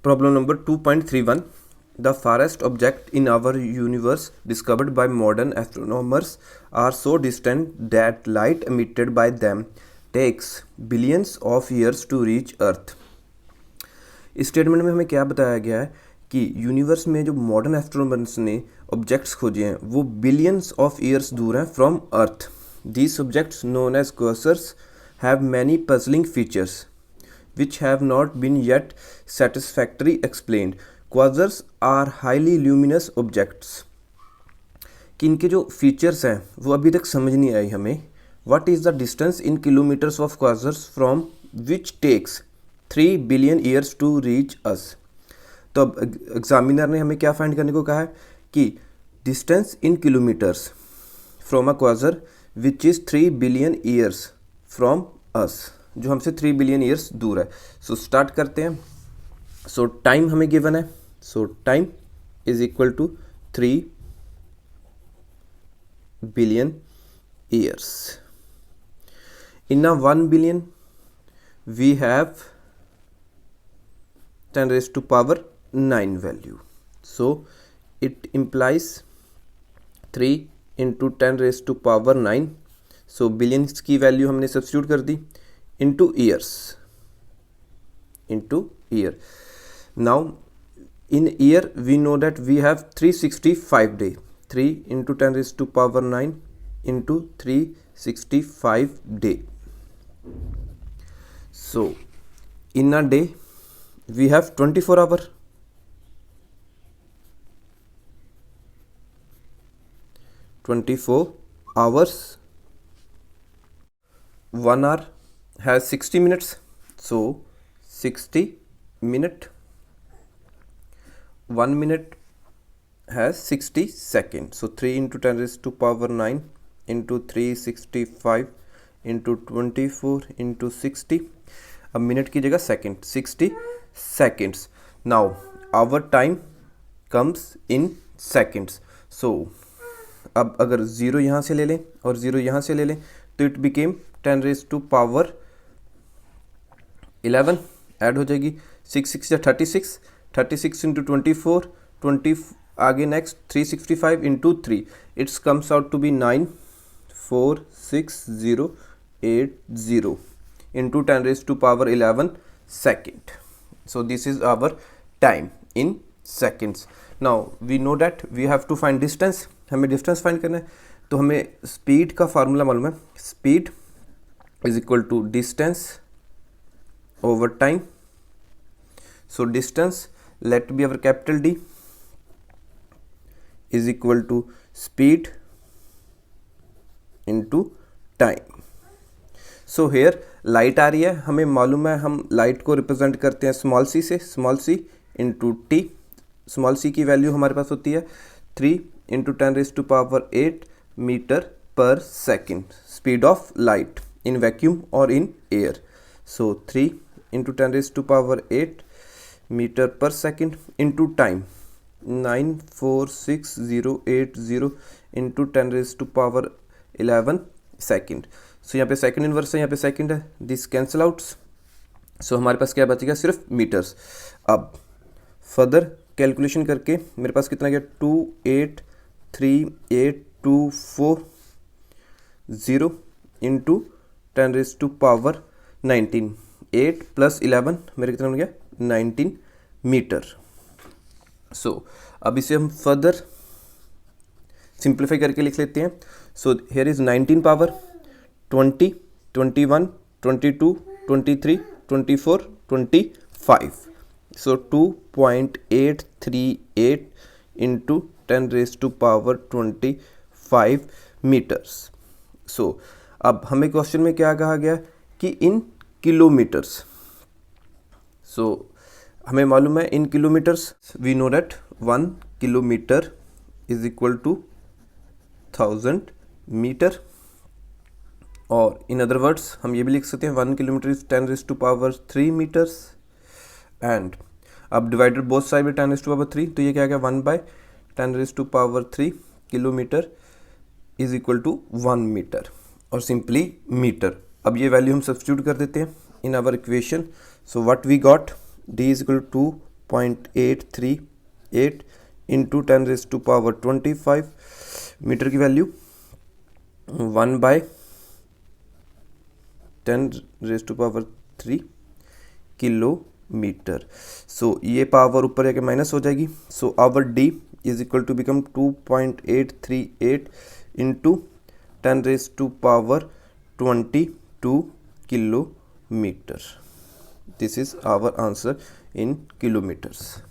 Problem number 2.31. The farthest object in our universe discovered by modern astronomers are so distant that light emitted by them takes billions of years to reach Earth. इस statement में हमें क्या बताया गया है कि universe में जो मॉडर्न एस्ट्रोनॉमर्स ने ऑब्जेक्ट्स खोजे हैं वो बिलियंस ऑफ ईयर्स दूर हैं from earth. These objects known as quasars have many puzzling features which have not been yet satisfactorily explained. Quasars are highly luminous objects. कि इनके जो फीचर्स हैं वो अभी तक समझ नहीं आई हमें. What is the distance in kilometers of quasars from which takes 3 billion years to reach us? तो अब एग्जामिनर ने हमें क्या फाइंड करने को कहा है कि distance in kilometres from a Quasar which is 3 billion years from us, जो हमसे 3 बिलियन ईयर्स दूर है. सो स्टार्ट करते हैं. सो टाइम हमें गिवन है. So time is equal to 3 billion years. In 1 billion we have 10 raised to power 9 value. So it implies 3 into 10 raised to power 9. So billions की value हमने substitute कर दी into years, into year. Now in year we know that we have 365 day. 3 into 10 raised to power 9 into 365 day. So in a day we have 24 hour. 24 hours. 1 hour has 60 minutes, so 60 minute. 1 minute has 60 seconds, so 3 into 10 raised to power 9 into 365 into 24 into 60. अब minute की जगह second, 60 seconds. Now our time comes in seconds. So अब अगर zero यहाँ से ले लें और ज़ीरो यहाँ से ले लें तो it became 10 raised to power 11 add हो जाएगी. 6 6 या 36, 36 इंटू 24, 20 आगे next 365 into 3, it's comes out to be 94680 into 10 raised to power 11 second. So this is our time in seconds. Now we know that we have to find distance. हमें distance find करना है तो हमें speed का formula मालूम है. Speed is equal to distance over time. So distance, let be our capital D, is equal to speed into time. So here light आ रही है, हमें मालूम है हम light को रिप्रेजेंट करते हैं स्मॉल c से. Small c into t. Small c की वैल्यू हमारे पास होती है 3 into 10 raised to power 8 metre पर second. Speed of light in vacuum और in air. So 3 into 10 raised to power 8 meter per second into time 94680 into 10 raised to power 11 second. सो यहाँ पे second inverse है, यहाँ पे सेकंड है, this cancel outs. सो हमारे पास क्या बचेगा, सिर्फ मीटर्स. अब फर्दर कैलकुलेशन करके मेरे पास कितना गया 2838240 इंटू 10 raised to power 19. 8 + 11 मेरे कितना हो गया 19 मीटर. सो अब इसे हम फर्दर सिंप्लीफाई करके लिख लेते हैं. So here is 19 power 20 21 22 23 24 25. So 2.838 into 10 raised to power 25 metres. So अब हमें क्वेश्चन में क्या कहा गया कि इन किलोमीटर्स. सो हमें मालूम है in kilometres we know that 1 kilometre is equal to 1000 metre. और इन अदर वर्ड्स हम ये भी लिख सकते हैं 1 kilometre is 10 raised to power 3 metres. And अब divided both side by 10 raised to power 3, तो ये क्या गया 1/10 raised to power 3 kilometre is equal to 1 metre और सिंपली मीटर. अब ये वैल्यू हम सब्स्टिट्यूट कर देते हैं in our equation. So what we got, d is equal to 2.838 into 10⁻25 metre की वैल्यू 1/10⁻3 किलोमीटर। सो ये पावर ऊपर जाके माइनस हो जाएगी। So our D is equal to become 2.838 into 10⁻22 kilometre. This is our answer in kilometers.